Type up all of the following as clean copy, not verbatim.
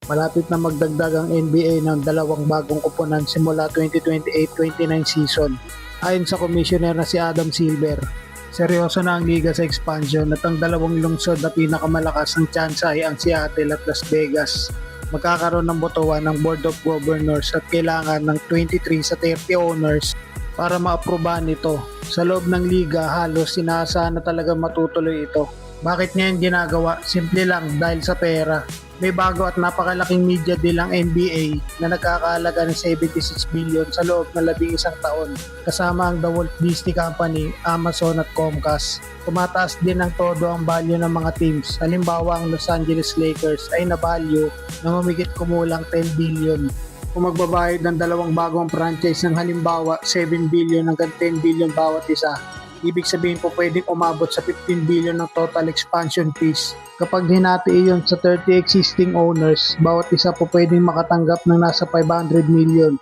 Malapit na magdagdag ang NBA ng dalawang bagong koponan simula 2028-29 season. Ayon sa commissioner na si Adam Silver, seryoso na ang liga sa expansion at ang dalawang lungsod na pinakamalakas ng tsansa ay ang Seattle at Las Vegas. Magkakaroon ng botohan ng Board of Governors at kailangan ng 23 sa 30 owners para maaprubahan ito. Sa loob ng liga, halos sinaasahan na talaga matutuloy ito. Bakit niya yung ginagawa? Simple lang, dahil sa pera. May bago at napakalaking media deal ang NBA na nagkakahalaga ng 76 billion sa loob ng 11 taon, kasama ang The Walt Disney Company, Amazon at Comcast. Tumataas din ng todo ang value ng mga teams. Halimbawa, ang Los Angeles Lakers ay na-value na mamigit kumulang 10 billion. Kung magbabayad ng dalawang bagong franchise ng halimbawa 7 billion hanggang 10 billion bawat isa, ibig sabihin po pwedeng umabot sa 15 billion ng total expansion fees. Kapag hinati iyon sa 30 existing owners, bawat isa po pwedeng makatanggap ng nasa 500 million.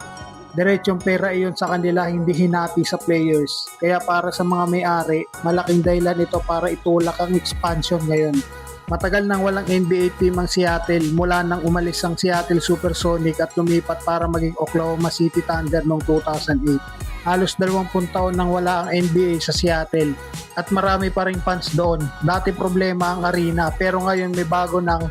Diretsong pera iyon sa kanila, hindi hinati sa players. Kaya para sa mga may-ari, malaking dahilan ito para itulak ang expansion ngayon. Matagal nang walang NBA team ang Seattle mula nang umalis ang Seattle Supersonic at lumipat para maging Oklahoma City Thunder noong 2008. Halos 20 taon nang wala ang NBA sa Seattle at marami pa ring fans doon. Dati problema ang arena pero ngayon may bago ng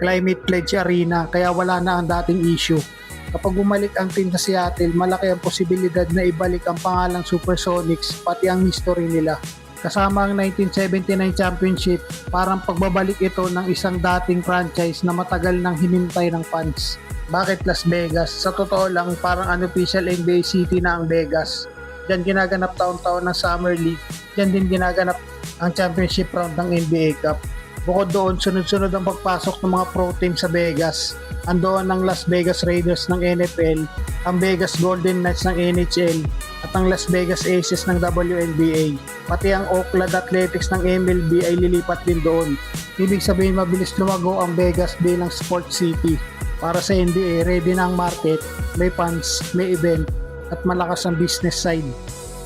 Climate Pledge Arena kaya wala na ang dating issue. Kapag bumalik ang team sa Seattle, malaki ang posibilidad na ibalik ang pangalang Supersonics pati ang history nila. Kasama ang 1979 championship, parang pagbabalik ito ng isang dating franchise na matagal nang hinintay ng fans. Bakit Las Vegas? Sa totoo lang, parang unofficial NBA city na ang Vegas. Diyan ginaganap taon-taon ng Summer League. Diyan din ginaganap ang championship round ng NBA Cup. Bukod doon, sunod-sunod ang pagpasok ng mga pro team sa Vegas. Andoon ang Las Vegas Raiders ng NFL, ang Vegas Golden Knights ng NHL, at ang Las Vegas Aces ng WNBA. Pati ang Oakland Athletics ng MLB ay lilipat din doon. Ibig sabihin mabilis lumago ang Vegas bilang sports city. Para sa NBA, ready na ang market, may fans, may event, at malakas ang business side.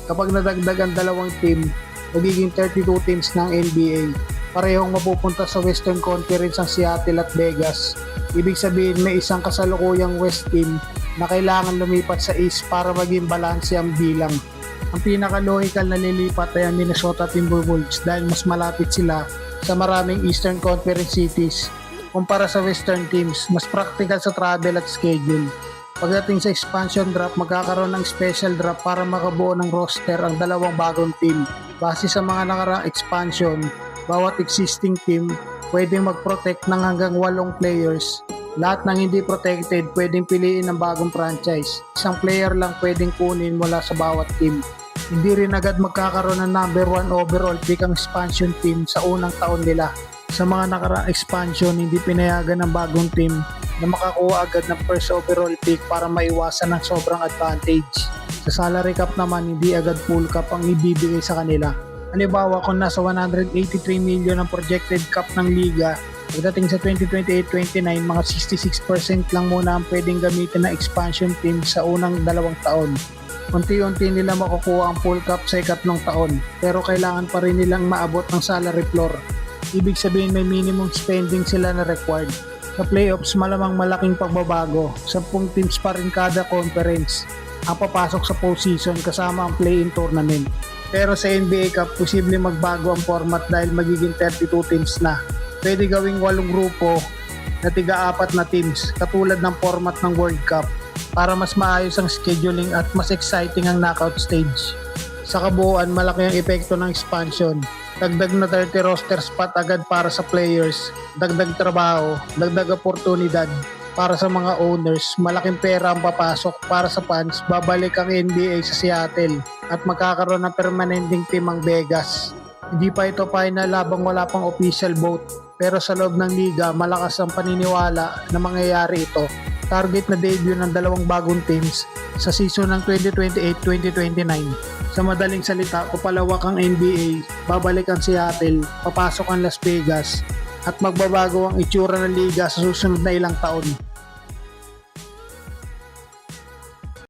Kapag nadagdag ang dalawang team, magiging 32 teams ng NBA. Parehong mapupunta sa Western Conference ang Seattle at Vegas. Ibig sabihin may isang kasalukuyang West team na kailangan lumipat sa East para maging balanse ang bilang. Ang pinaka-logical na lilipat ay ang Minnesota Timberwolves dahil mas malapit sila sa maraming Eastern Conference cities. Kumpara sa Western teams, mas practical sa travel at schedule. Pagdating sa expansion draft, magkakaroon ng special draft para makabuo ng roster ang dalawang bagong team. Base sa mga nakaraang expansion, bawat existing team pwedeng mag-protect ng hanggang 8 players. Lahat ng hindi protected pwedeng piliin ng bagong franchise. Isang player lang pwedeng kunin mula sa bawat team. Hindi rin agad magkakaroon ng number 1 overall pick ang expansion team sa unang taon nila. Sa mga nakaraang expansion, hindi pinayagan ng bagong team na makakuha agad ng first overall pick para maiwasan ng sobrang advantage. Sa salary cap naman, hindi agad full cap ang ibibigay sa kanila. Halimbawa, kung nasa 183 million ang projected cap ng liga, pagdating sa 2028-29, mga 66% lang muna ang pwedeng gamitin ng expansion team sa unang 2 taon. Unti-unti nila makukuha ang full cap sa ikatlong taon, pero kailangan pa rin nilang maabot ng salary floor. Ibig sabihin may minimum spending sila na required. Sa playoffs, malamang malaking pagbabago. 10 teams pa rin kada conference ang papasok sa postseason kasama ang play-in tournament. Pero sa NBA Cup, posible magbago ang format dahil magiging 32 teams na. Pwede gawing 8 grupo na tiga-4 na teams katulad ng format ng World Cup para mas maayos ang scheduling at mas exciting ang knockout stage. Sa kabuuan, malaki ang epekto ng expansion. Dagdag na 30 roster spot agad para sa players, dagdag trabaho, dagdag oportunidad para sa mga owners, malaking pera ang papasok para sa fans, babalik ang NBA sa Seattle at magkakaroon ng permanenteng team ang Vegas. Hindi pa ito final habang wala pang official vote, pero sa loob ng liga, malakas ang paniniwala na mangyayari ito. Target na debut ng dalawang bagong teams sa season ng 2028-2029. Sa madaling salita, papalawak ang NBA, babalik ang Seattle, papasok ang Las Vegas, at magbabago ang itsura ng liga sa susunod na ilang taon.